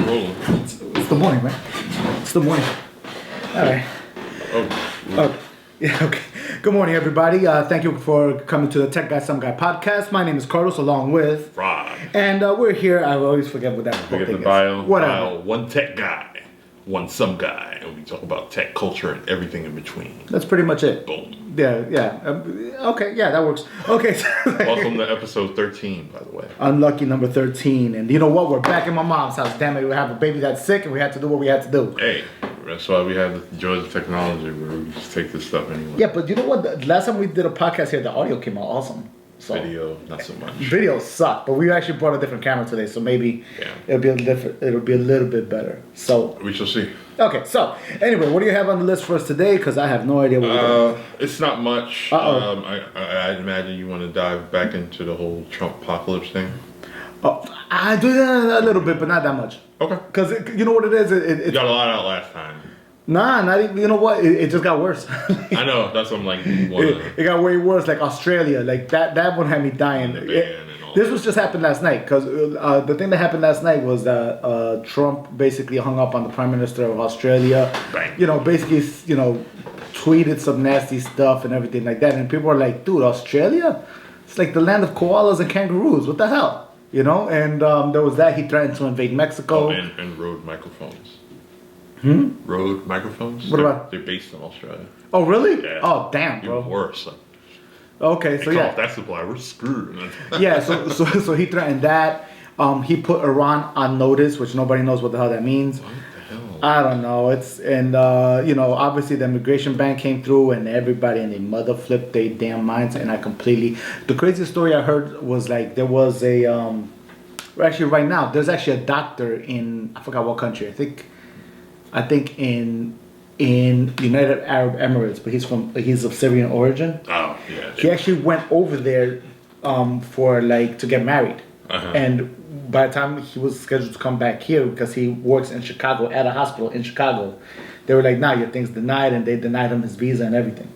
rolling. It's the morning, man. It's the morning. All right. Oh, yeah, okay. Good morning, everybody. Thank you for coming to the Tech Guy, Some Guy podcast. My name is Carlos, along with Rob. And we're here. I always forget what that Forget thing the bio. is. Whatever. Bio, one tech guy, one some guy, and we talk about tech culture and everything in between. That's pretty much it. Boom. Yeah. Okay, yeah, that works. Okay. Welcome to episode 13, by the way. Unlucky number 13. And you know what? We're back in my mom's house. Damn it, we have a baby that's sick, and we had to do what we had to do. Hey, that's why we have the joys of technology where we just take this stuff anyway. Yeah, but you know what? The last time we did a podcast here, the audio came out awesome. So Video, not so much. Video sucked, but we actually brought a different camera today, so maybe it'll be a little bit better. So we shall see. Okay, so anyway, what do you have on the list for us today? Because I have no idea what we're doing. It's not much. I imagine you want to dive back into the whole Trump apocalypse thing. Oh, I do that a little bit, but not that much. Okay. Because you know what it is? You got a lot out last time. Nah, not even. You know what? It just got worse. I know. That's what I'm like. It got way worse. Like Australia, like that one had me dying. This was just happened last night because the thing that happened last night was that Trump basically hung up on the Prime Minister of Australia. Bang. You know, basically, tweeted some nasty stuff and everything like that, and people are like, "Dude, Australia? It's like the land of koalas and kangaroos. What the hell?" You know, and there was that. He threatened to invade Mexico. Oh, and Rode microphones. Rode microphones. What about? They're based in Australia. Oh, really? Yeah. Oh, damn, bro. Even worse. Okay, so yeah. That's the supply. We're screwed. Yeah, so he threatened that. He put Iran on notice, which nobody knows what the hell that means. What the hell? I don't know. Obviously the immigration ban came through, and everybody and they mother flipped their damn minds. And the craziest story I heard was like there was actually right now there's actually a doctor in I forgot what country. I think in United Arab Emirates, but he's of Syrian origin. Oh yeah. He actually went over there to get married. Uh-huh. And by the time he was scheduled to come back here, because he works in Chicago at a hospital in Chicago, they were like, "Nah, your thing's denied," and they denied him his visa and everything.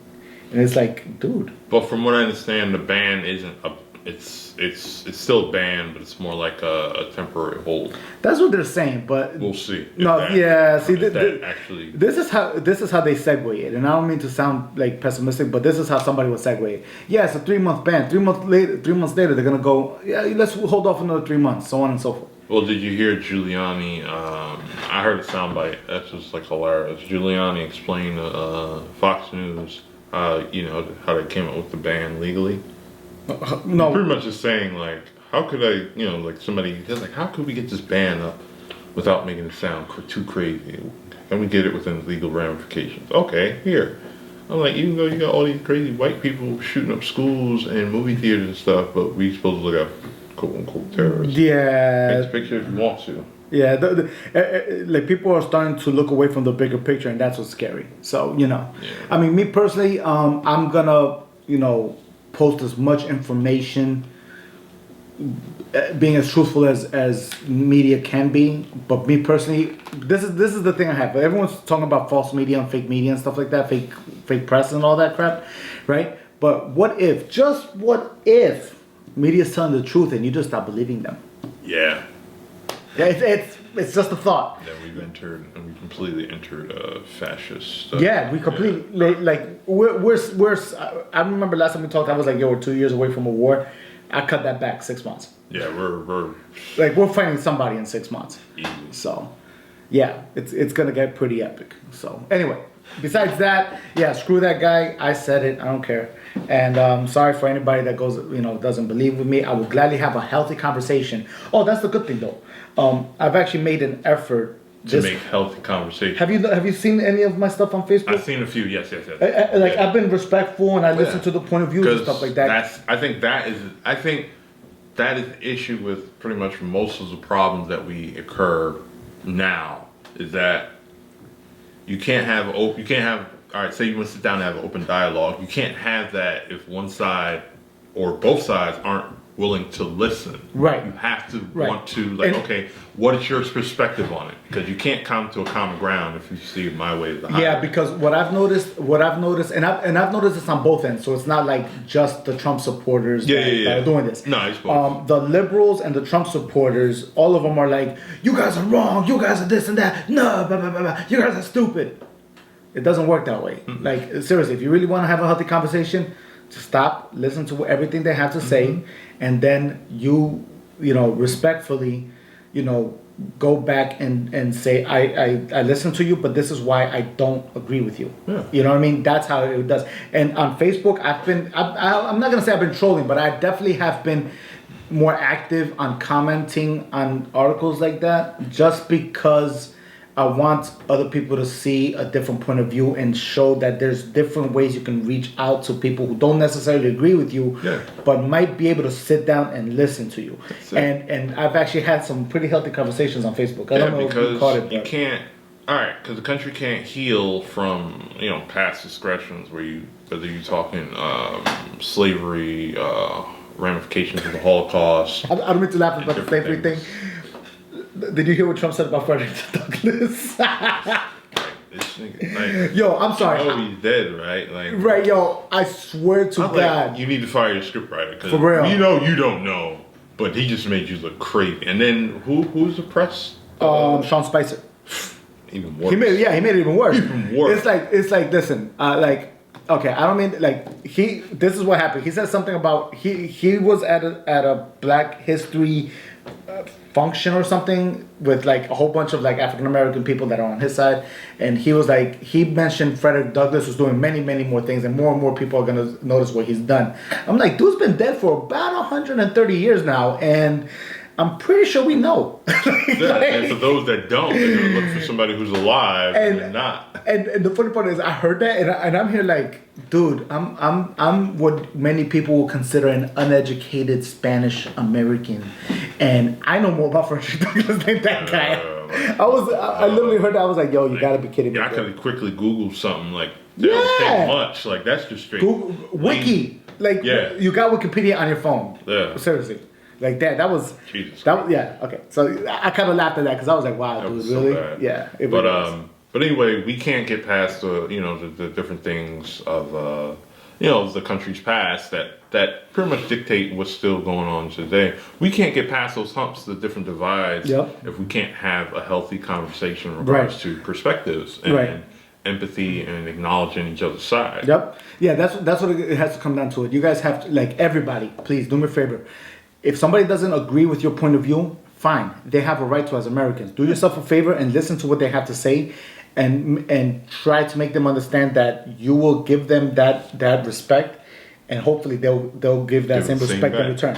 And it's like, dude. But from what I understand, the ban isn't it's still banned, but it's more like a temporary hold. That's what they're saying, but we'll see. Actually, this is how they segue it, and I don't mean to sound like pessimistic, but this is how somebody would segue it. Yeah, it's a 3-month ban. 3 months later, they're gonna go. Yeah, let's hold off another 3 months, so on and so forth. Well, did you hear Giuliani? I heard a soundbite. That's just like hilarious. Giuliani explained Fox News, how they came up with the ban legally. No, pretty much just saying like, how could how could we get this ban up without making it sound too crazy? Can we get it within legal ramifications? Okay, here. I'm like, even though you got all these crazy white people shooting up schools and movie theaters and stuff, but we supposed to look at quote unquote terrorists. Yeah. Take a picture if you want to. Yeah, people are starting to look away from the bigger picture, and that's what's scary. So Yeah. I mean, me personally, I'm gonna post as much information, being as truthful as media can be. But me personally, this is the thing I have. Everyone's talking about false media and fake media and stuff like that, fake press and all that crap, right? But what if media is telling the truth and you just stop believing them? Yeah. Yeah, it's just a thought. Yeah, we completely entered fascist. Yeah, we completely we're. I remember last time we talked, I was like, "Yo, we're 2 years away from a war." I cut that back 6 months. Yeah, we're fighting somebody in 6 months. Easy. So, yeah, it's gonna get pretty epic. So anyway, besides that, yeah, screw that guy. I said it. I don't care. And sorry for anybody that doesn't believe with me. I would gladly have a healthy conversation. Oh, that's the good thing though. I've actually made an effort to make healthy conversation. Have you seen any of my stuff on Facebook? I've seen a few. Yes. I've been respectful and I listen to the point of view and stuff like that. I think that is the issue with pretty much most of the problems that we occur now is that you can't have all right, say you want to sit down and have an open dialogue. You can't have that if one side or both sides aren't willing to listen. Right. You have to Right. want to like, And- okay, what is your perspective on it? Because you can't come to a common ground if you see my way to the highway. Yeah, because what I've noticed, and I've noticed this on both ends. So it's not like just the Trump supporters that are doing this. No, it's both. The liberals and the Trump supporters, all of them are like, you guys are wrong. You guys are this and that. No, blah blah blah blah. You guys are stupid. It doesn't work that way. Mm-hmm. Like seriously, if you really want to have a healthy conversation, just stop, listen to everything they have to say, Mm-hmm. and then you know, respectfully, you know, go back and say, I listen to you, but this is why I don't agree with you. Yeah. You know what I mean? That's how it does. And on Facebook, I'm not gonna say I've been trolling, but I definitely have been more active on commenting on articles like that, just because I want other people to see a different point of view and show that there's different ways you can reach out to people who don't necessarily agree with you, Yeah. but might be able to sit down and listen to you. That's it. And I've actually had some pretty healthy conversations on Facebook. I Yeah, don't know if you because caught it, you but can't. All right, because the country can't heal from past discretions whether you're talking slavery, ramifications of the Holocaust. I don't mean to laugh about the Different slavery thing. things. Did you hear what Trump said about Frederick Douglass? This nigga, like, Yo, I'm sorry. oh, he's dead, right? Like, Right, yo, I swear to I'm God. like, you need to fire your scriptwriter because For real. you know you don't know, but he just made you look crazy. And then who's the press? Sean Spicer. Even worse. He made it even worse. Even worse. It's like listen, okay, I don't mean like this is what happened. He said something about he was at a Black History function or something with like a whole bunch of like African American people that are on his side, and he was like, he mentioned Frederick Douglass was doing many more things, and more people are gonna notice what he's done. I'm like, dude's been dead for about 130 years now, and I'm pretty sure we know. Yeah, and for those that don't, they're gonna look for somebody who's alive and, they're not. And the funny part is, I heard that, and I'm here like, dude, I'm what many people will consider an uneducated Spanish American, and I know more about Frederick Douglass than that guy. I literally heard that. I was like, yo, you gotta be kidding me. Yeah, I bro. could quickly Google something like that don't Yeah. take much. Like that's just straight. Google, Wiki, like Yeah. you got Wikipedia on your phone. Yeah. Seriously, like that. That was Jesus that. Was, yeah. Okay. So I kind of laughed at that because I was like, wow, That dude, was so really? bad. Yeah. It But really was. but anyway, we can't get past the different things of the country's past that pretty much dictate what's still going on today. We can't get past those humps, the different divides, Yep. if we can't have a healthy conversation in regards Right. to perspectives and Right. empathy and acknowledging each other's side. Yep. Yeah, that's what it has to come down to. It. You guys have to, like, everybody, please do me a favor. If somebody doesn't agree with your point of view, fine. They have a right to as Americans. Do yourself a favor and listen to what they have to say, and try to make them understand that you will give them that respect, and hopefully they'll give that Give same the same respect in back. return.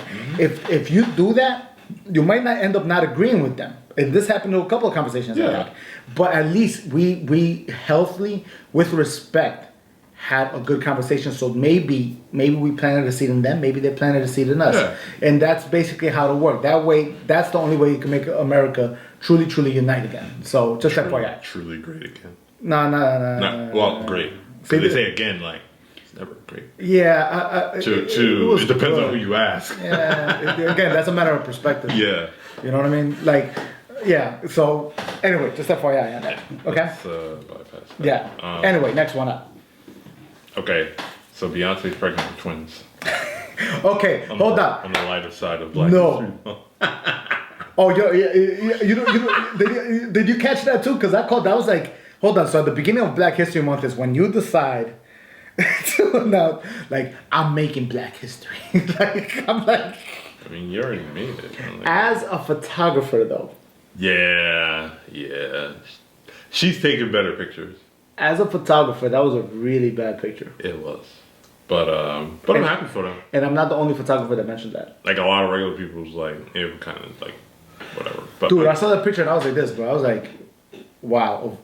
If you do that, you might not end up not agreeing with them. And this happened to a couple of conversations I Yeah. had. But at least we healthily, with respect, had a good conversation. So maybe we planted a seed in them, maybe they planted a seed in us. Yeah. And that's basically how to work. That way, that's the only way you can make America truly unite again. So just FYI. Truly great again. No. Not well, great. See, Because they say again, like it's never great. Yeah. To was it depends good. on who you ask. Yeah. Again, that's a matter of perspective. Yeah. You know what I mean? Like, yeah. So anyway, just FYI on that. Okay. Let's, bypass that. Yeah. Anyway, next one up. Okay. So Beyonce's pregnant with twins. Okay, hold up. On the lighter side of Black No. History. Oh, did you catch that too? Because I was like, hold on. So at the beginning of Black History Month is when you decide to announce, like, I'm making Black History. Like, I'm like, I mean, you already made it. I'm like, as a photographer though, yeah. She's taking better pictures. as a photographer, that was a really bad picture. It was. But I'm happy for them. And I'm not the only photographer that mentioned that. Like a lot of regular people was like, it was kind of like, whatever. But Dude, I like, saw that picture and I was like this, bro. I was like, wow,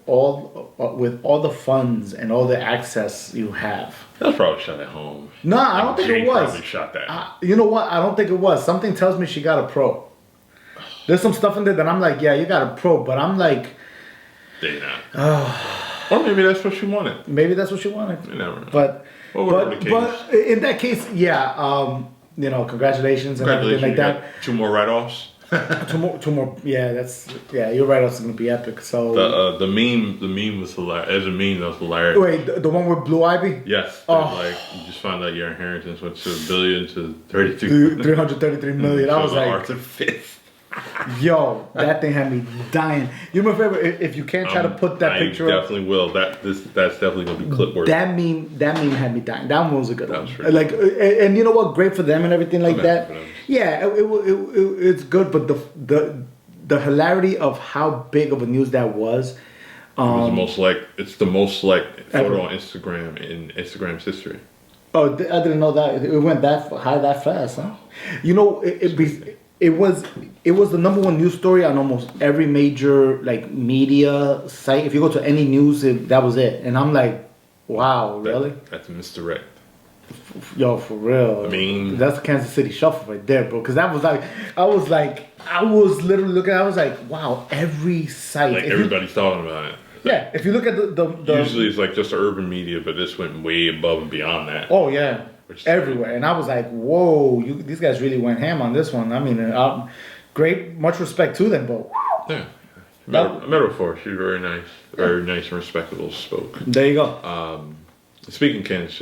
with all the funds and all the access you have. that was probably shot at home. No, I don't think Jay it was. Probably shot that. You know what? I don't think it was. Something tells me she got a pro. There's some stuff in there that I'm like, yeah, you got a pro, but I'm like, They not. Or maybe that's what she wanted. maybe that's what she wanted. You never know. But Well, whatever the case. in that case, yeah. congratulations and everything like You that. got 2 more write-offs. Two more. Yeah, you're right. It's gonna be epic. So The meme was hilarious. As a meme, that was hilarious. wait, the one with Blue Ivy. Yes. Oh. Like you just found out your inheritance went to $1 billion to 32. 333 million. I was like, Arthur Fifth. yo, that thing had me dying. You know, if you can't try to put that picture I up. definitely will. That's definitely gonna be clipboard. That meme had me dying. That one was a good That one. was really Like, and you know what? Great for them and everything like I'm that. happy for them. Yeah, it's good. But the hilarity of how big of a news that was. It was it's the most liked photo Ever. on Instagram in Instagram's history. Oh, I didn't know that it went that high that fast, huh? You know, it was the number one news story on almost every major like media site. If you go to any news, that was it. And I'm like, wow, really? That's misdirect. Yo, for real. I mean- that's the Kansas City Shuffle right there, bro. Because that was like, I was literally looking. I was like, wow, every site. Like If you- everybody's talking about it. yeah, if you look at the Usually it's like just urban media, but this went way above and beyond that. oh yeah, Which is everywhere. And I was like, whoa, these guys really went ham on this one. I mean, great, much respect to them, but Yeah. I met her before. She's very nice and respectable spoke. there you go. Speaking of Kansas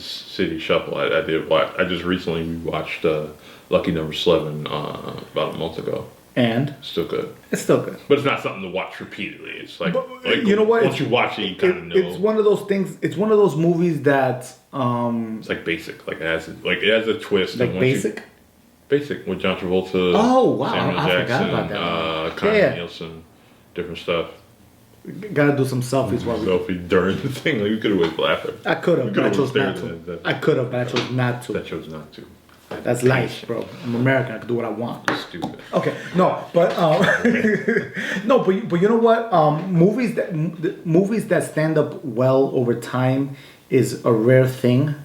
City Shuffle, I did watch. I just recently watched Lucky Number 11 about a month ago. And Still good, it's still good. but it's not something to watch repeatedly. It's like, You know what? Once you watch it, you kind of know. It's one of those things. It's one of those movies that It's like basic. Like it has a twist. like and once you- basic. Basic with John Travolta. Oh, wow. Samuel I forgot Jackson, about that. Connie Yeah. Nielsen, different stuff. Gotta do some selfies while we. Sophie during the thing, like you could always laugh at. I could You have, but I could've chose not stared to. at I could have, but I chose not to. That chose not to. That's life, bro. I'm American. I can do what I want. Stupid. Okay, no, but no, but you know what? Movies that stand up well over time is a rare thing.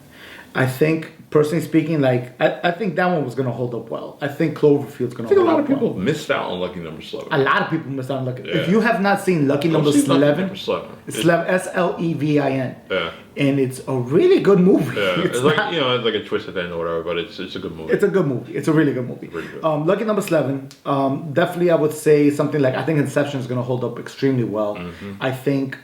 I think, personally speaking, like I think that one was gonna hold up well. I think Cloverfield's gonna I think a hold lot up of people well. missed out on Lucky Number 11. A lot of people missed out on Lucky. Yeah. If you have not seen Lucky Go Number see Lucky 11, Number 11. it's Slevin. Yeah. And it's a really good movie. Yeah, It's it's like not- it's like a twist at the end or whatever, but it's a good movie. It's a good movie. It's a really good movie. Really good. Lucky Number 11. Definitely, I would say something like I think Inception is going to hold up extremely well. Mm-hmm. I think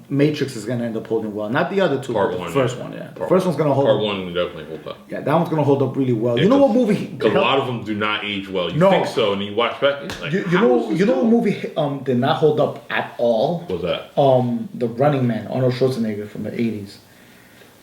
Matrix is going to end up holding well. Not the other two, Part but one, the first yeah. one. Yeah, the Part first one's going to hold. Part up. one will definitely hold up. Yeah, that one's going to hold up really well. Yeah, You know what 'cause- movie? Because a lot of them do not age well. You No. think so, and you watch back, it's like, You how know is this you know what going? movie did not hold up at all? What was that? The Running Man, Arnold Schwarzenegger from the 80s.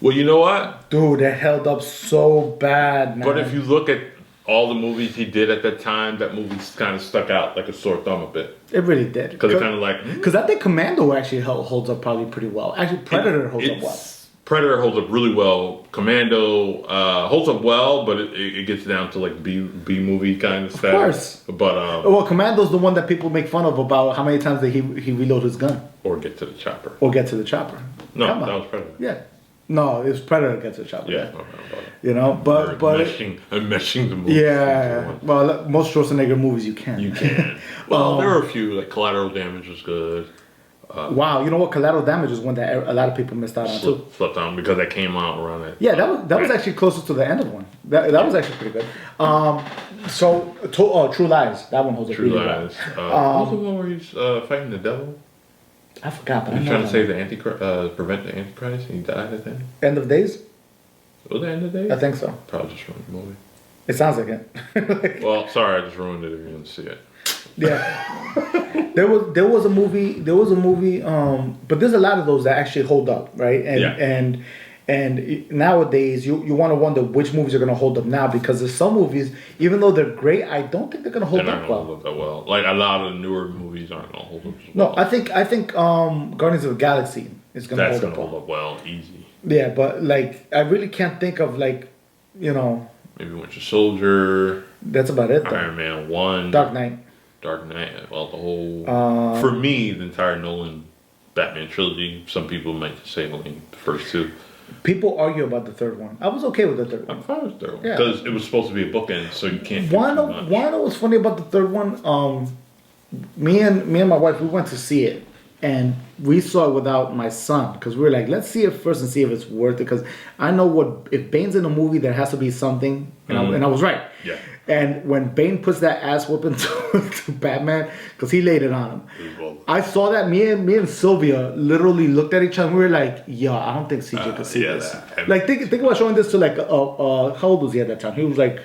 Well, you know what? Dude, that held up so bad, man. But if you look at all the movies he did at that time, that movie kind of stuck out like a sore thumb a bit. It really did. Because it kind of like, Because I think Commando actually holds up probably pretty well. Actually, Predator holds up well. Predator holds up really well. Commando holds up well, but it gets down to like B movie kind of stuff. course. But Well, Commando's the one that people make fun of about how many times that he reload his gun or get to the chopper. or get to the chopper. No, Come on. that was Predator. Yeah. No, it was Predator that gets to the chopper. Yeah. You know, but I'm meshing the movies. yeah. into one. Well, look, most Schwarzenegger movies you can. You can. Well, there were a few like Collateral Damage was good. Wow, you know what? Collateral Damage is one that a lot of people missed out on too. Slept on because that came out around that. Yeah, that was actually closer to the end of one. That was actually pretty good. True Lies. That one holds up True really well. Lies. What was the one where he's fighting the devil? I forgot, but I He's know trying to that save one. the Antichrist, prevent the Antichrist, and he died at the end. End of Days. Was it the end of the day? I think so. Probably just ruined the movie. It sounds like it. Well, sorry, I just ruined it if you didn't see it. Yeah. there was a movie, but there's a lot of those that actually hold up, right? And Yeah. and nowadays you want to wonder which movies are going to hold up now, because there's some movies, even though they're great, I don't think they're going to hold They're not up gonna well. hold up that well. Like a lot of the newer movies aren't gonna hold up as well. No, I think Guardians of the Galaxy is going to That's hold gonna up hold well. up well, easy. Yeah, but like I really can't think of like, Maybe Winter Soldier, that's about it though. Iron Man 1, Dark Knight. Dark Knight. Well, the whole for me, the entire Nolan Batman trilogy. Some people might say only the first two. People argue about the third one. I was okay with the third one. I'm fine with the third one Yeah. because it was supposed to be a bookend, so you can't. Do One too of much. what's funny about the third one, me and my wife, we went to see it, and we saw it without my son because we were like, let's see it first and see if it's worth it. Because I know what if Bane's in a movie, there has to be something, and I was right. Yeah. And when Bane puts that ass whooping to Batman, because he laid it on him, Well, I saw that. Me and Sylvia literally looked at each other. And we were like, "Yeah, I don't think CJ could see yeah, this." that- Like, think about showing this to like, how old was he at that time? He was like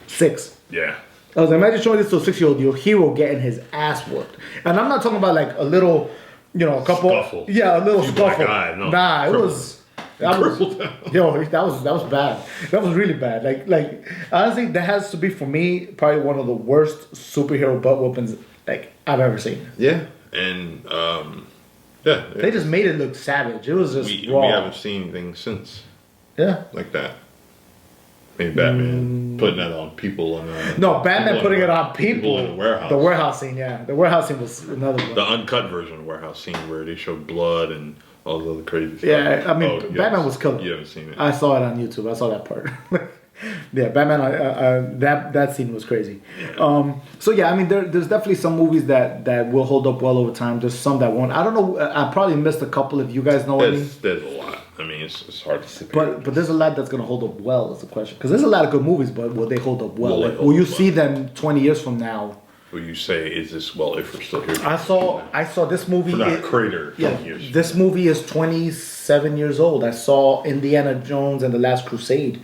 6. yeah. I was like, imagine showing this to a 6-year-old, your hero getting his ass whooped, and I'm not talking about like a little, a couple, Scuffle. yeah, a little You black scuffle. eye, no. Nah, it Crippled. was. That was, that was bad. That was really bad. Like honestly, that has to be for me probably one of the worst superhero butt whoopings like I've ever seen. Yeah, and yeah, They just made it look savage. It was just we raw. haven't seen anything since Yeah. like that. Maybe Batman putting that on people and No, Batman people putting in- it on people. in the warehouse. The warehouse scene, yeah. The warehouse scene was another one. The uncut version of Warehouse scene where they show blood and all the other crazy stuff. Yeah, I mean, you Batman haven't- was killer. You haven't seen it. I saw it on YouTube. I saw that part. Yeah, Batman. That scene was crazy. So yeah, I mean, there's definitely some movies that will hold up well over time. There's some that won't. I don't know. I probably missed a couple. If you guys know any, There's a lot. I mean, it's hard to sit but there's a lot that's gonna hold up well. Is the question? Because there's a lot of good movies, but will they hold up well? Will they Like, hold will you up see them 20 years from now? Will you say, is this, well, if we're still here? I saw this movie. We're not a crater. Yeah, Years. this movie is 27 years old. I saw Indiana Jones and the Last Crusade.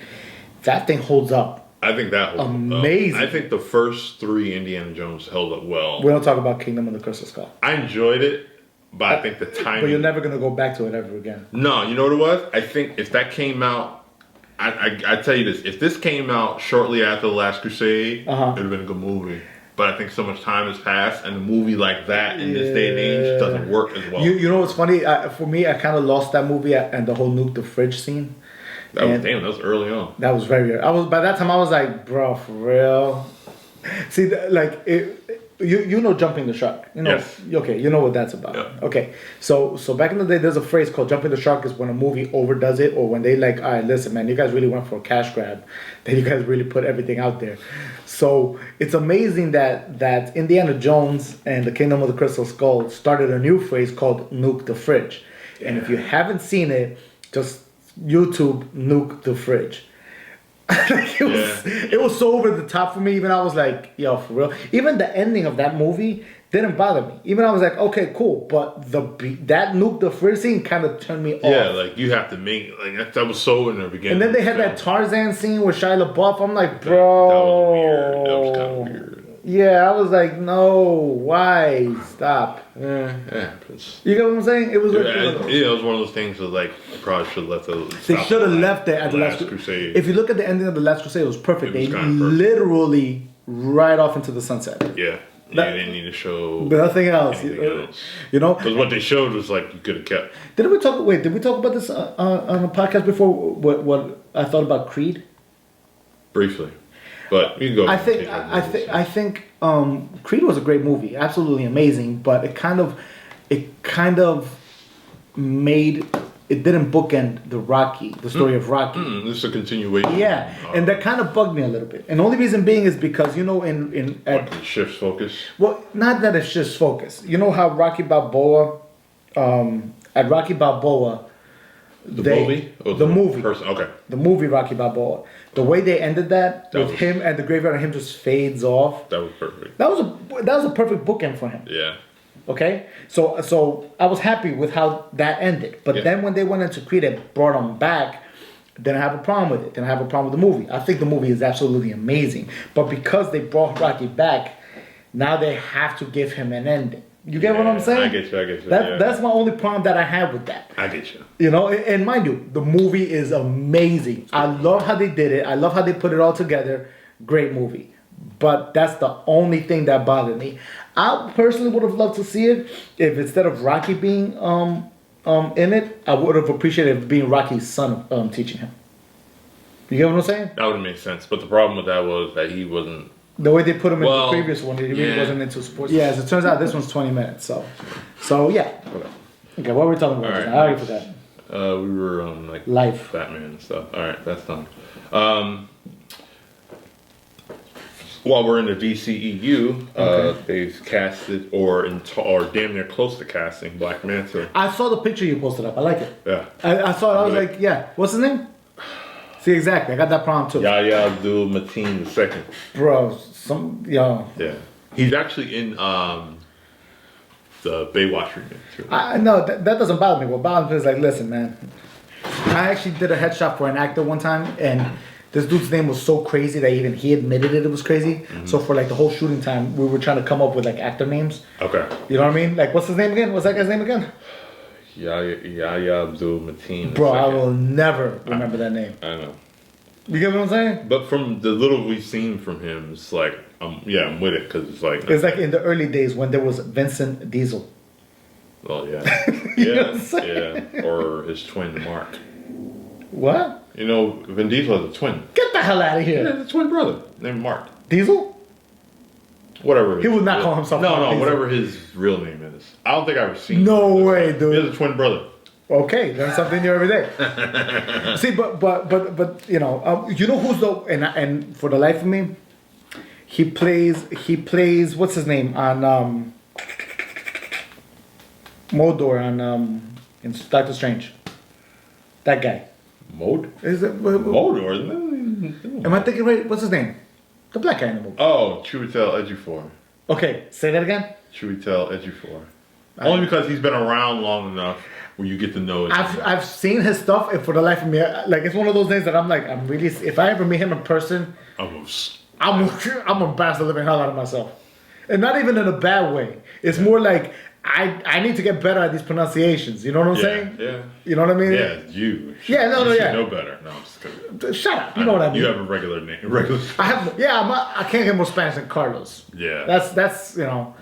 That thing holds up. I think that holds Amazing. up. I think the first 3 Indiana Jones held up well. We don't talk about Kingdom of the Crystal Skull. I enjoyed it, but I think the timing. But you're never gonna go back to it ever again. No, you know what it was? I think if that came out, I tell you this: if this came out shortly after the Last Crusade, it would have been a good movie. But I think so much time has passed, and a movie like that in this day and age doesn't work as well. You know what's funny? For me, I kind of lost that movie and the whole nuke the fridge scene. That was early on. That was very. By that time I was like, bro, for real. See, you know jumping the shark. You know, Yes. Okay, you know what that's about. Yeah. Okay, so back in the day, there's a phrase called jumping the shark is when a movie overdoes it, or when they like, all right, listen, man, you guys really went for a cash grab, then you guys really put everything out there. So it's amazing that Indiana Jones and the Kingdom of the Crystal Skull started a new phrase called nuke the fridge, and if you haven't seen it, just YouTube nuke the fridge. It was so over the top for me. Even I was like, yo, for real. Even the ending of that movie didn't bother me. Even I was like, okay, cool. But that nuke the fridge scene kind of turned me off. Yeah, like you have to make that was so in the beginning. And then they had that Tarzan scene with Shia LaBeouf. I'm like, bro, That was weird. That was kind of weird. Yeah, I was like, no, why? Stop. Yeah, it happens. You get what I'm saying? It was like, It was one of those things that like probably should have left they should have left it at the Last Crusade. If you look at the ending of the Last Crusade, it was perfect. It was They kinda perfect. literally right off into the sunset. Yeah, That- they didn't need to show Nothing else. anything else. You know? Because what they showed was like you could have kept. Did we talk about this on a podcast before? What I thought about Creed? Briefly, but you can go. I think Creed was a great movie, absolutely amazing. But it kind of made it didn't bookend the story of Rocky. This is a continuation. Yeah, and that kind of bugged me a little bit. And the only reason being is because What, it shifts focus. well, not that it's just focus. You know how Rocky Balboa, at Rocky Balboa, the movie. Person. Okay. The movie Rocky Balboa. The way they ended that with was- him and the graveyard and him just fades off. That was perfect. That was a perfect bookend for him. Yeah. Okay, so I was happy with how that ended. But Yeah. then when they went into Creed and brought him back, didn't have a problem with it. Didn't have a problem with the movie. I think the movie is absolutely amazing. But because they brought Rocky back, now they have to give him an ending. You get what I'm saying? I get you. That's my only problem that I have with that. I get you. You know, and mind you, the movie is amazing. I love how they did it. I love how they put it all together. Great movie. But that's the only thing that bothered me. I personally would have loved to see it if instead of Rocky being in it, I would have appreciated it being Rocky's son teaching him. You get what I'm saying? That would make sense. But the problem with that was that he wasn't. The way they put him in Well, the previous one, he really yeah. wasn't into sports. Yeah, as it turns out, this one's 20 minutes. So yeah. Okay, what were we talking about? All right. I already forgot. We were on like Life. Batman and stuff. All right, that's done. while we're in the DCEU, Okay. they've casted or damn near close to casting Black Manta. I saw the picture you posted up. I like it. Yeah. I saw it. I was Really? like, yeah. What's his name? See, exactly. I got that problem too. Yahya Abdul Mateen II. Bro, yo. Yeah. He's actually in the Baywatch remake too. No, that doesn't bother me. What bothers me is like, listen, man. I actually did a headshot for an actor one time, and this dude's name was so crazy that even he admitted it was crazy. Mm-hmm. So for like the whole shooting time, we were trying to come up with like actor names. Okay. You know what I mean? Like, what's his name again? What's that guy's name again? Yahya Abdul Mateen. Bro, I II. will never remember that name. I know. You get what I'm saying? But from the little we've seen from him, it's like, I'm with it because it's like, It's like in the early days when there was Vincent Diesel. oh yeah, You know what yeah, I'm saying? yeah, or his twin Mark. What? You know, Vin Diesel has a twin. Get the hell out of Yeah, here. a twin brother named Mark. Diesel? Whatever. He would not call himself No, Mark no, Diesel. whatever his real name is. I don't think I've ever seen. No him. way, dude. He has a twin brother. Okay, learn something new every day. See, but you know who's the and for the life of me, he plays what's his name on Modor on in Doctor Strange. That guy. Is it? Modor. Am I thinking right? What's his name? The black guy in the movie. Oh, Chiwetel Ejiofor. Okay, say that again. Chiwetel Ejiofor. Only because he's been around long enough where you get to know his name. I've seen his stuff, and for the life of me, like it's one of those things that I'm like, I'm really. If I ever meet him in person, Almost. I'm gonna embarrass the living hell out of myself, and not even in a bad way. It's more like I need to get better at these pronunciations. You know what I'm Yeah, saying? yeah. You know what I mean? Yeah, you. Yeah, no, you no, should yeah. know better. No, I'm just kidding. Shut up. You know what I mean? You have a regular name. Regular. I have. Yeah, I can't get more Spanish than Carlos. Yeah. That's Yeah.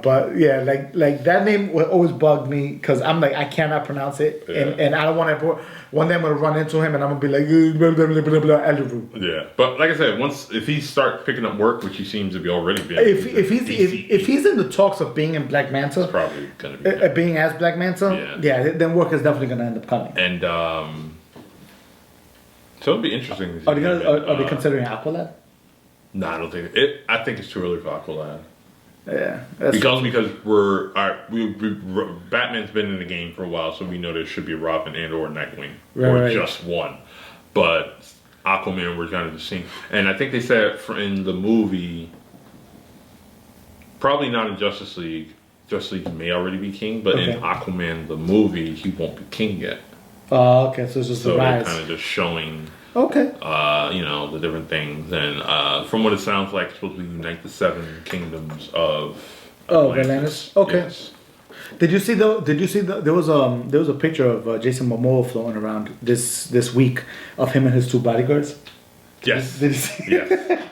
But yeah, like that name will always bug me because I'm like I cannot pronounce it, Yeah. and I don't want to. One day I'm gonna run into him and I'm gonna be like blah blah blah blah blah. Eliru. Yeah, but like I said, if he starts picking up work, which he seems to be already being, If he's in the talks of being in Black Manta, it's probably gonna be. being as Black Manta, yeah, then work is definitely gonna end up coming. And so it'll be interesting. To see Are they considering Aqualad? No, I don't think it. I think it's too early for Aqualad. Yeah, Because Batman's been in the game for a while, so we know there should be a Robin and or Nightwing, or Right. just one. But Aquaman, we're kind of just seeing, and I think they said in the movie, probably not in Justice League. Justice League may already be king, but in Okay. Aquaman the movie, he won't be king yet. Oh, okay, so it's just So a they're rise. kind of just showing, Okay. the different things, and from what it sounds like, it's supposed to unite the 7 kingdoms of Atlantis. Okay. Yes. Did you see there was a picture of Jason Momoa floating around this week of him and his 2 bodyguards? Yes. Did you see? Yes.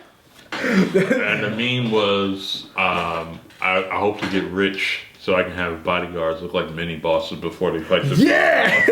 And the meme was, I hope to get rich so I can have bodyguards look like mini bosses before they fight the Yeah.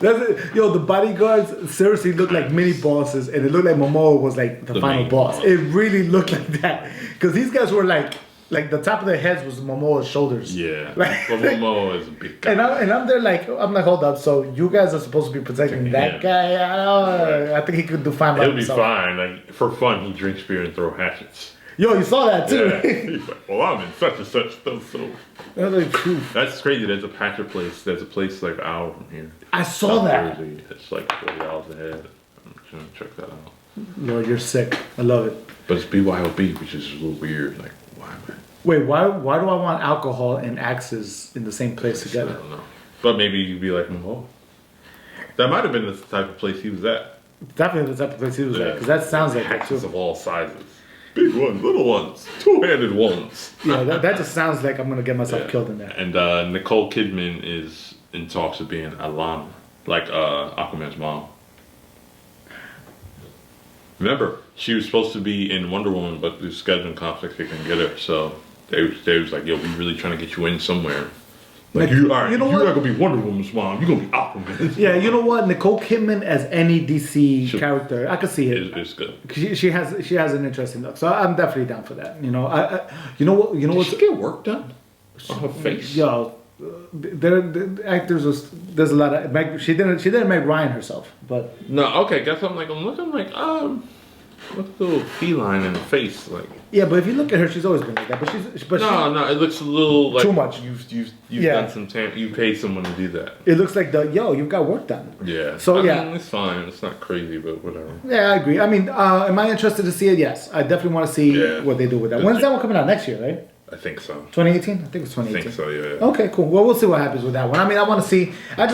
That's it. Yo, the bodyguards seriously look like mini bosses, and it looked like Momoa was like the final main boss. boss. It really looked like that because these guys were like the top of their heads was Momoa's shoulders. Yeah. Like- But Momoa is a big guy. And I'm there like hold up. So you guys are supposed to be protecting that guy. I think he could do fine by He'll be himself. fine. Like, for fun, he drinks beer and throw hatchets. Yo, you saw that too. Yeah. He's like, well, I'm in such and such stuff, so. I was like, phew. That's crazy. There's a patcher place. There's a place like an hour from here. I saw South that. Jersey. It's like $40 a head. I'm just gonna check that out. Lord, you're sick. I love it. But it's BYOB, which is a little weird. Like, why am I? Wait, why do I want alcohol and axes in the same place I together? don't know. But maybe you'd be like, oh. That might have been the type of place he was at. Definitely the type of place he was at, because that sounds like it Axes too. of all sizes. Big ones, little ones, 2-handed ones. Yeah, that just sounds like I'm gonna get myself Yeah. killed in there. And Nicole Kidman is in talks of being Alana, like Aquaman's mom. Remember, she was supposed to be in Wonder Woman, but through scheduling conflicts, they couldn't get her. So they was like, "Yo, we really trying to get you in somewhere." Like, Like, you, all right, you know you're what? not gonna be Wonder Woman's mom. You're gonna be Aquaman's. Yeah, you know what? Nicole Kidman as any DC Sure. character, I could see it. It's good. She has an interesting look, so I'm definitely down for that. You know, you know what? You know Did what? she get work done on her face? Yo, the actors was there's a lot of she didn't Meg Ryan herself, but No, okay. Guess I'm looking like Look, a little feline in the face, like. Yeah, but if you look at her, she's always been like that. No, it looks a little like Too much. You've Yeah. done some time. You paid someone to do that. it looks like you've got work done. Yeah. So, yeah. mean, it's fine. It's not crazy, but whatever. Yeah, I agree. I mean, am I interested to see it? Yes, I definitely want to see Yeah. what they do with that. When's that one coming out? Next year, right? I think so. 2018? I think it's I 2018. think so. Yeah. Okay, cool. Well, we'll see what happens with that one. I mean, I just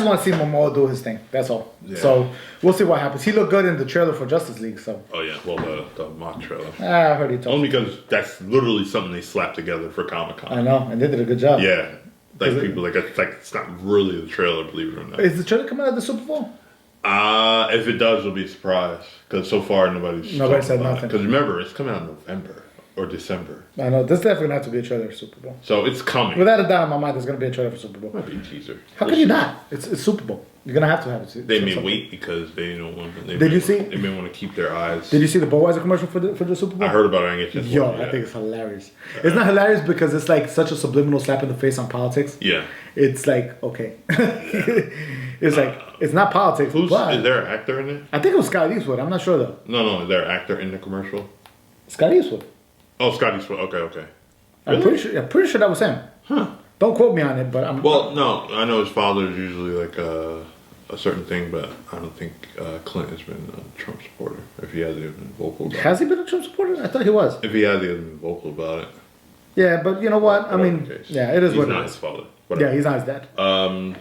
want to see Momoa do his thing. That's all. Yeah. So we'll see what happens. He looked good in the trailer for Justice League, so Oh yeah. Well, the mock trailer. I heard he told. Only because that's literally something they slapped together for Comic Con. I know, and they did a good job. Yeah. Like Is it- people it's not really the trailer, believe it or not. Is the trailer coming out of the Super Bowl? If it does, it'll be a surprise. Because so far nobody said nothing. Because remember, it's coming out in November or December, I know. This definitely gonna have to be a trailer for Super Bowl. so it's coming. Without a doubt in my mind, there's gonna be a trailer for Super Bowl. Might be a teaser. How can you not? It's Super Bowl. You're gonna have to have it. They may wait because they don't want. Did you see- They may want to keep their eyes. Did you see the Budweiser commercial for the Super Bowl? I heard about it. I didn't get Yo, I think it's hilarious. It's not hilarious because it's like such a subliminal slap in the face on politics. Yeah. It's like, okay. It's like, it's not politics. Is but there an actor in it? I think it was Scott Eastwood. I'm not sure though. No. Is there an actor in the commercial? Scott Eastwood. Oh, Scott Eastwood. Okay. I'm pretty sure that was him. Huh. Don't quote me on it, but I'm. Well, no. I know his father is usually like a certain thing, but I don't think Clinton's been a Trump supporter. If he hasn't been vocal about it. Has he been a Trump supporter? I thought he was. If he has, he hasn't been vocal about it. Yeah, but you know what? I mean, Whatever the case. yeah, it is He's what not it his is. father. Yeah, Whatever. he's not his dad.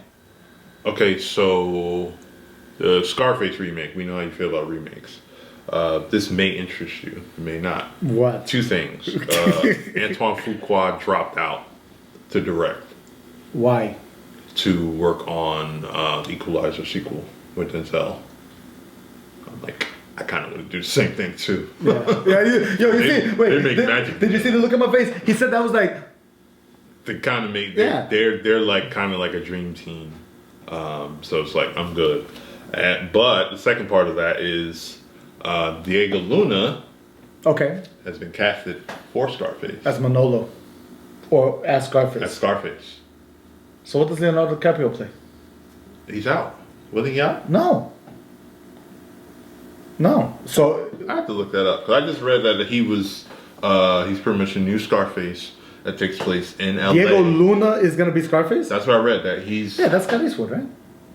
Okay, so the Scarface remake. We know how you feel about remakes. This may interest you, it may not. What? Two things. Antoine Fuqua dropped out to direct Why? to work on the Equalizer sequel with Denzel. I'm like, I kind of want to do the same thing too. Yeah, you They- see? Wait, they make magic. Did you see the look on my face? He said that was like, They kind of make Yeah. they're like kind of like a dream team. So it's like I'm good. But the second part of that is Diego Luna okay, has been casted for Scarface. that's Manolo, or as Scarface. As Scarface. So what does Leonardo DiCaprio play? He's out. Wasn't he out? No. So I have to look that up because I just read that he was. He's pretty much a new Scarface that takes place in LA. Diego Luna is gonna be Scarface. That's what I read. That he's Yeah, that's Scott Eastwood, right?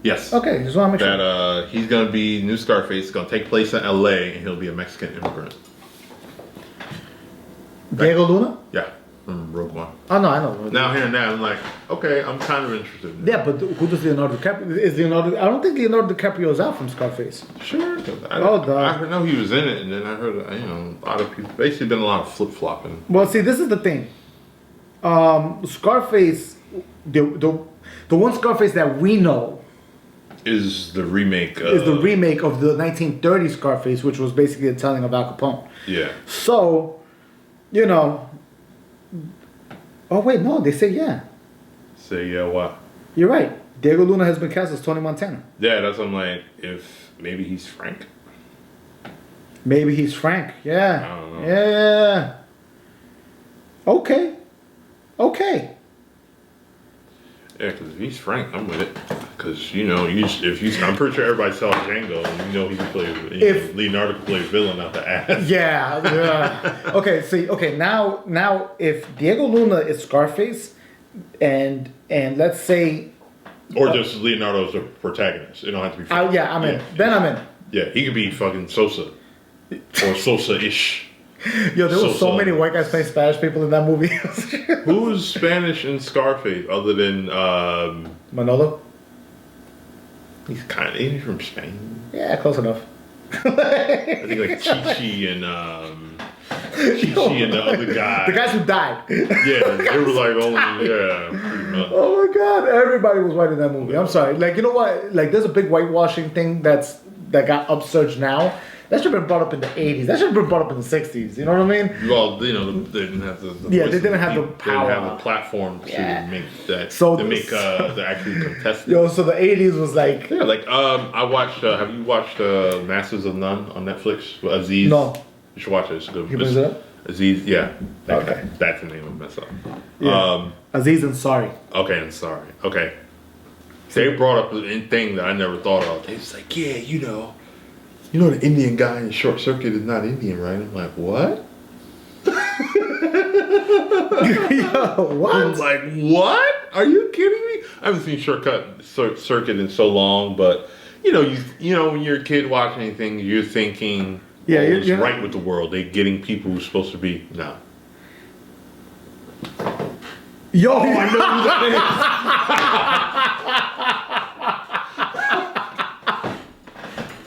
yes. Okay, just want to make sure. That he's gonna be new Scarface. Gonna take place in LA and he'll be a Mexican immigrant. Diego Luna? Yeah, from Rogue One. Oh no, I know. Now hearing that, I'm like, okay, I'm kind of interested. In that. Yeah, but who does Leonardo DiCaprio? Is Leonardo? I don't think Leonardo DiCaprio is out from Scarface. Sure. dog. I know he was in it, and then I heard a lot of people. Basically, been a lot of flip flopping. Well, see, this is the thing. Scarface, the one Scarface that we know Is the remake? is the remake of the 1930s Scarface, which was basically a telling of Al Capone. Yeah. So, you know. Oh wait, no, they say yeah. Say yeah, what? You're right. Diego Luna has been cast as Tony Montana. Yeah, that's what I'm like. If maybe he's Frank. Maybe he's Frank. Yeah. I don't know. Yeah. Okay. Yeah, because if he's Frank, I'm with it. Because I'm pretty sure everybody saw Django, and he can play. Leonardo can play a villain out the ass. Yeah. Okay. Now, if Diego Luna is Scarface, and let's say, Or just Leonardo as the protagonist. It don't have to be. Frank. I'm in. Then I'm in. Yeah, he could be fucking Sosa, or Sosa-ish. Yo, there was so So- many white guys playing Spanish people in that movie. Who's Spanish in Scarface other than Manolo. he's from Spain. Yeah, close enough. I think like Chi-Chi and Chi-Chi and the other guy. The guys who died. Yeah, they were like only pretty much. Oh my god, everybody was white in that movie. I'm sorry. Like, you know what? Like, there's a big whitewashing thing that got upsurged now. That should have been brought up in the 80s. That should have been brought up in the 60s. You know what I mean? Well, they didn't have the Yeah, voice they of didn't have the people. They didn't have power. the platform to Yeah. make that. So to this- make the actual contestants. Yo, so the 80s was like, Yeah, like I watched. Have you watched Masters of None on Netflix? With Aziz. No. You should watch it. It's good. He brings it up? Aziz, yeah. That Okay. guy. That's the name of mess up. Yeah. Aziz Ansari. Okay, I'm sorry. Okay. They brought up a thing that I never thought of. They was like, yeah, you know the Indian guy in Short Circuit is not Indian, right? I'm like, what? Yo, what? I'm like, what? Are you kidding me? I haven't seen Circuit in so long, but you know when you're a kid watching anything, you're thinking, Yeah, it's you're right with the world. They're getting people who's supposed to be no. Yo, Oh, I know who that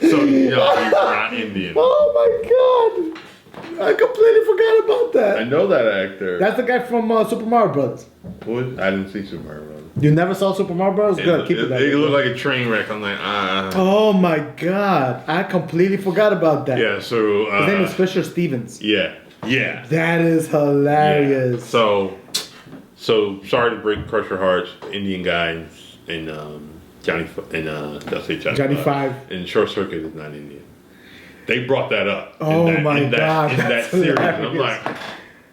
is. So he's not Indian. Oh my god! I completely forgot about I that. know that actor. That's the guy from Super Mario Bros. What? I didn't see Super Mario Bros. You never saw Super Mario Bros? Good, keep it that It way. looked like a train wreck. I'm like, Oh my god! I completely forgot about that. Yeah, so His name is Fisher Stevens. yeah. That is hilarious. So sorry to crush your hearts, Indian guy in Johnny Five. in Short Circuit is not Indian. They brought that up. Oh my God, In that that's series, and I'm hilarious. like,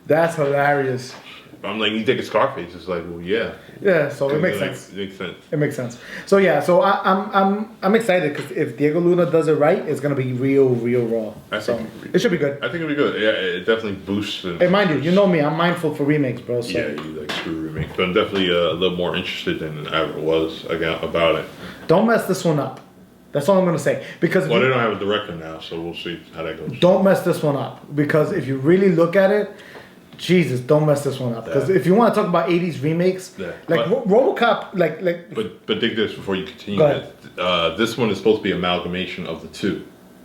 That's hilarious. you take a Scarface. It's like, well, yeah, Yeah, so it makes Like, sense. Makes sense. It makes sense. So yeah, so I'm excited because if Diego Luna does it right, it's gonna be real raw. I So think it should be good. I think it'll be good. Yeah, it definitely boosts. Hey, mind you know me, I'm mindful for remakes, bro. So Yeah, you like screw remakes, but I'm definitely a little more interested than I ever was about it. don't mess this one up. That's all I'm gonna say. Because if Well, you- they don't have a director now, so we'll see how that goes. don't mess this one up because if you really look at it, Jesus, don't mess this one up. Because Yeah. if you want to talk about '80s remakes, Yeah. like RoboCop, like But dig this before you continue. Go ahead. This one is supposed to be amalgamation of the two.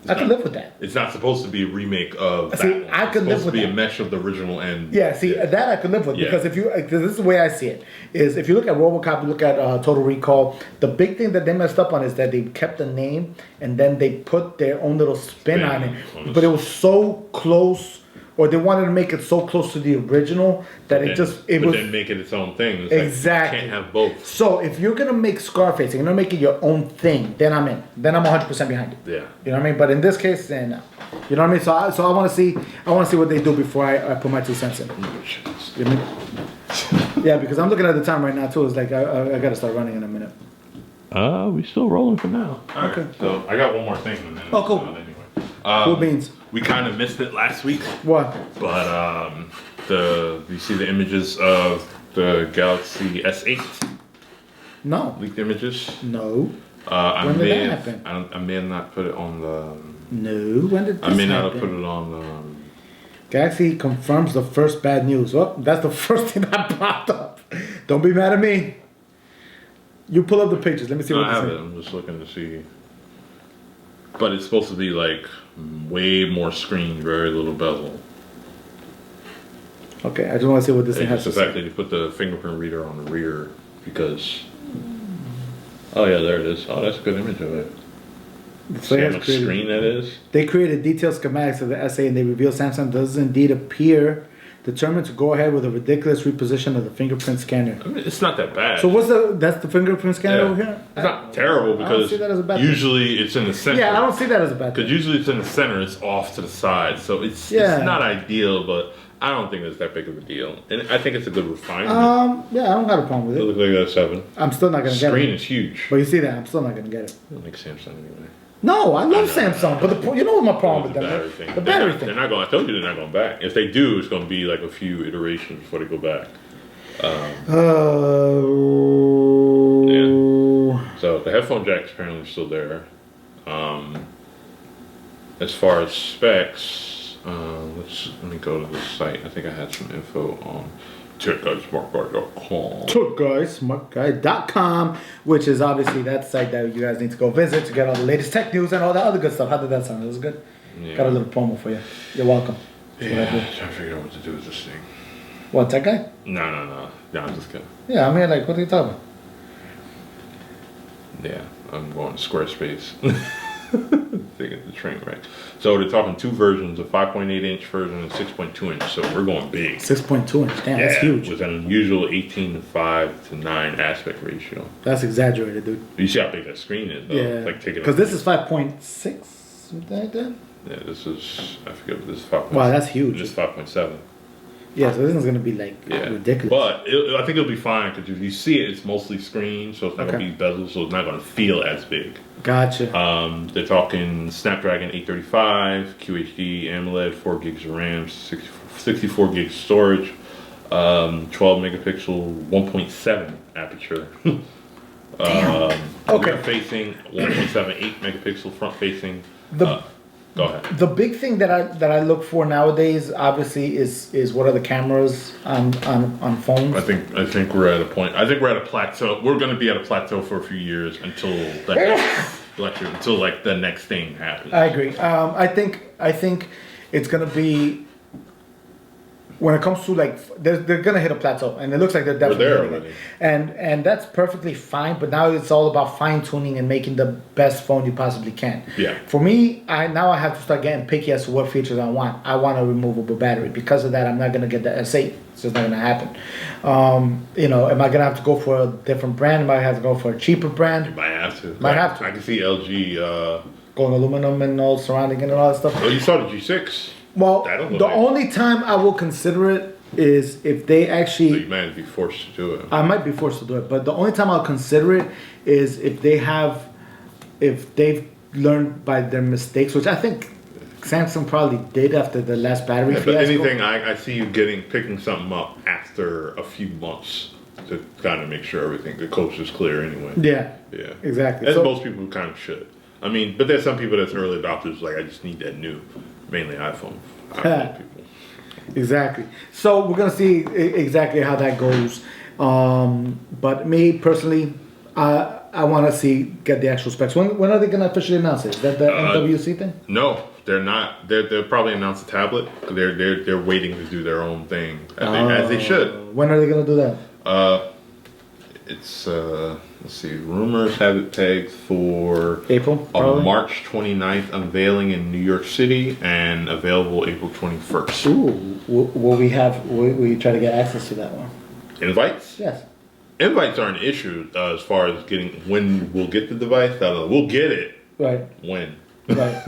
I could live with that. It's not supposed to be a remake of See, that one. I could live It's supposed with to be that. a mesh of the original and Yeah, see that I could live with Yeah. because if you, cause this is the way I see it, is if you look at RoboCop, you look at Total Recall. The big thing that they messed up on is that they kept the name and then they put their own little spin on it, but it was so close, or they wanted to make it so close to the original that it was. then make it its own thing. It's Exactly. Like, you can't have both. So if you're gonna make Scarface, and you're gonna make it your own thing, then I'm in. Then I'm 100% behind it. Yeah. You know what I mean? But in this case, then no. You know what I mean? So I want to see what they do before I put my 2 cents in. You know what I mean? Yeah, because I'm looking at the time right now too. It's like I gotta start running in a minute. We still rolling for now. Okay. So I got one more thing. And then, Oh, cool. Anyway. Cool beans. We kind of missed it last week, What? but you see the images of the Galaxy S8 No. leaked images. No. I When did may that have, happen? I may have not put it on the. No. When did this I may not happen? have put it on. Galaxy confirms the first bad news. Oh, that's the first thing that popped up. Don't be mad at me. You pull up the pictures. Let me see what I this have it. is. I'm just looking to see. But it's supposed to be like way more screen, very little bezel. Okay, I just want to see what this thing And has it's to the fact say. that you put the fingerprint reader on the rear because. Oh yeah, there it is. Oh, that's a good image of it. So See it how has much created- screen that is? They created detailed schematics of the SA and they reveal Samsung does indeed appear determined to go ahead with a ridiculous reposition of the fingerprint scanner. I mean, it's not that bad. So that's the fingerprint scanner Yeah. over here? It's not terrible I don't because see that as a bad thing. usually it's in the center. Yeah, I don't see that as a bad Because thing. usually it's in the center, it's off to the side, so it's Yeah. not ideal, but I don't think it's that big of a deal, and I think it's a good refinement. Yeah, I don't got a problem with It it. looks like a 7. I'm still not gonna get Screen it. is huge. But you see that? I'm still not gonna get it. I don't like Samsung anyway. No, I love know. Samsung, but you know what my problem with The them? battery is? thing. The battery They're thing. not going. I told you they're not going back. If they do, it's going to be like a few iterations before they go back. So the headphone jack's apparently still there. As far as specs, let me go to the site. I think I had some info on techguysmartguy.com. TookGuysSmartGuy.com, which is obviously that site that you guys need to go visit to get all the latest tech news and all that other good stuff. How did that sound? It was good? Yeah. Got a little promo for you. You're welcome. That's what I Yeah, do. I'm trying to figure out what to do with this thing. What, tech guy? No, I'm just kidding. Yeah, I'm here like, what are you talking about? Yeah, I'm going to Squarespace. Taking the train wreck. So they're talking 2 versions, a 5.8 inch version and a 6.2 inch. So we're going big. 6.2 inch. Damn, that's huge. With an unusual 18:5:9 aspect ratio. That's exaggerated, dude. You see how big that screen is, though. Yeah. It's like taking. Because this is 5.6, something like that. Yeah, this is. I forget what this is. 5. Wow, that's huge. This is 5.7. Yeah, so this is gonna be like ridiculous. But I think it'll be fine because if you see it, it's mostly screen, so it's not gonna be bezel, so it's not gonna feel as big. Gotcha. They're talking Snapdragon 835, QHD, AMOLED, 4 gigs of RAM, 64 gigs storage, 12 megapixel, 1.7 aperture. Okay. Rear facing, 1.78 megapixel front facing. Go ahead. The big thing that I look for nowadays, obviously, is what are the cameras on phones. I think we're at a point. I think we're at a plateau. We're going to be at a plateau for a few years until until like the next thing happens. I agree. I think it's gonna be when it comes to like they're gonna hit a plateau, and it looks like they're definitely there hitting already. it. And that's perfectly fine. But now it's all about fine tuning and making the best phone you possibly can. Yeah. For me, I have to start getting picky as to what features I want. I want a removable battery. Because of that, I'm not gonna get the S8. It's just not gonna happen. Am I gonna have to go for a different brand? Am I have to go for a cheaper brand? You might have to. Might have to. I can see LG. Going aluminum and all surrounding and all that stuff. Oh, you saw the G6. Well, That'll look the like- only time I will consider it is if they So actually. you might be forced to do it. I might be forced to do it, but the only time I'll consider it is if they've learned by their mistakes, which I think Samsung probably did after the last battery But fiasco. anything, I see you picking something up after a few months to kind of make sure the coast is clear anyway. Yeah. Yeah. Exactly. As So- most people kind of should. I mean, but there's some people that's early adopters, like, I just need that new, mainly iPhone people. Exactly. So we're gonna see exactly how that goes. But me personally, I want to get the actual specs. When are they gonna officially announce it? Is that the MWC thing? No, they're not. They'll probably announce a tablet. They're waiting to do their own thing, as they should. When are they gonna do that? It's let's see. Rumors have it pegged for April, a probably? March 29th unveiling in New York City and available April 21st. Ooh, will you try to get access to that one? Invites? Yes. Invites aren't an issue as far as getting when we'll get the device. I don't know. We'll get it Right. when. Right.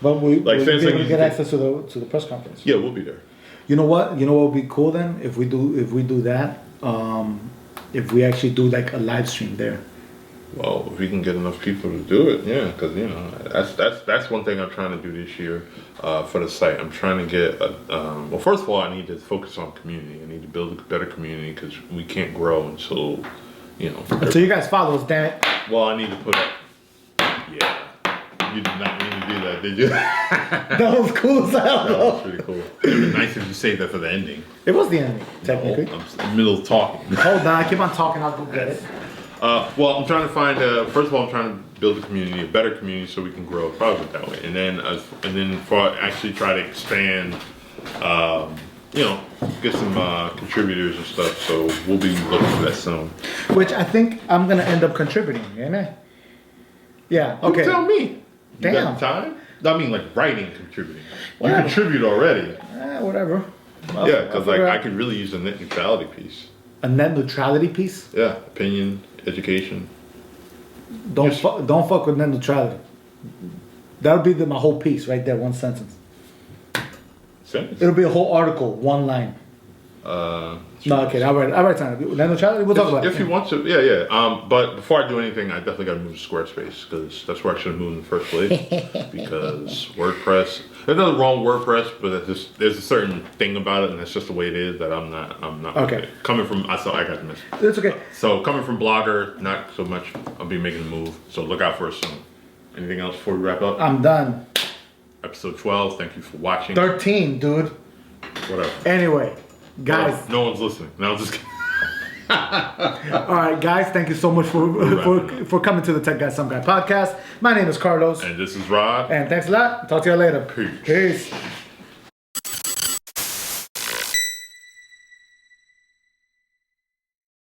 But we Like will be Samsung able to used get to- access to the press conference. Yeah, we'll be there. You know what? You know what would be cool then if we do that. If we actually do like a live stream there. Well, if we can get enough people to do it, yeah, because that's one thing I'm trying to do this year for the site. I'm trying to get well. First of all, I need to focus on community. I need to build a better community because we can't grow until Until you guys follow us, damn it. Well, I need to put up. Yeah, you did not mean to do that, did you? That was cool as hell. That was pretty cool. It'd be nice if you saved that for the ending. It was the ending, technically. No, I'm in the middle of talking. Hold on, keep on talking. I'll go get it. Well, I'm trying to find. First of all, I'm trying to build a community, a better community, so we can grow. Probably that way, and then for actually try to expand. Get some contributors and stuff. So we'll be looking for that soon. Which I think I'm gonna end up contributing, ain't I? Yeah. Okay. You tell me. You Damn. got time? I mean, like writing, contributing. You Whatever. contribute already. Whatever. Yeah, because like I could really use a net neutrality piece. A net neutrality piece. Yeah, opinion, education. Don't fuck with net neutrality. That would be my whole piece right there, one sentence. Sentence. It'll be a whole article, one line. No, okay, I'll write something. Net neutrality, we'll talk about it. If you want to, yeah. But before I do anything, I definitely got to move to Squarespace because that's where I should have moved in the first place. Because WordPress, there's nothing wrong with WordPress, but there's a certain thing about it, and that's just the way it is that I'm not. Okay. with it. Coming from, I got the message. It's okay. So coming from Blogger, not so much. I'll be making a move, so look out for us soon. Anything else before we wrap up? I'm done. Episode 12. Thank you for watching. 13, dude. Whatever. Anyway, guys. No one's listening. No, I'm just kidding. All right, guys. Thank you so much for coming to the Tech Guy Some Guy podcast. My name is Carlos, And this is Rod. and thanks a lot. Talk to you later. Peace. Peace.